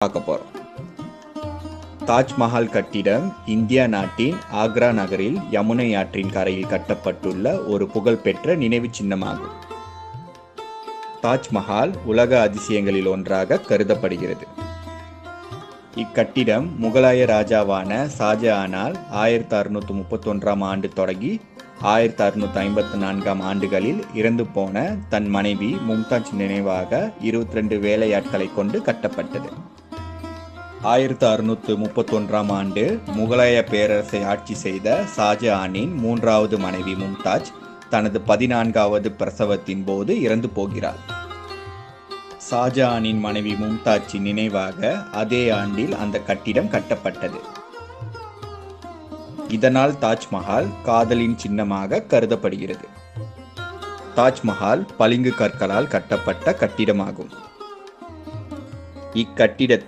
பார்க்க போறோம். தாஜ்மஹால் கட்டிடம் இந்தியா நாட்டின் ஆக்ரா நகரில் யமுனை ஆற்றின் கரையில் கட்டப்பட்டுள்ள ஒரு புகழ்பெற்ற நினைவு சின்னமாகும். தாஜ்மஹால் உலக அதிசயங்களில் ஒன்றாக கருதப்படுகிறது. இக்கட்டிடம் முகலாய ராஜாவான ஷாஜஹானால் 1631ஆம் ஆண்டு தொடங்கி 1654ஆம் ஆண்டுகளில் இறந்து போன தன் மனைவி மும்தாஜ் நினைவாக 22 வேலையாட்களை கொண்டு கட்டப்பட்டது. 1631ஆம் ஆண்டு முகலாய பேரரசை ஆட்சி செய்த ஷாஜஹானின் 3வது மனைவி மும்தாஜ் தனது 14வது பிரசவத்தின் போது இறந்து போகிறார். ஷாஜஹானின் மனைவி மும்தாஜின் நினைவாக அதே ஆண்டில் அந்த கட்டிடம் கட்டப்பட்டது. இதனால் தாஜ்மஹால் காதலின் சின்னமாக கருதப்படுகிறது. தாஜ்மஹால் பளிங்கு கற்களால் கட்டப்பட்ட கட்டிடமாகும். இக்கட்டிடத்தில்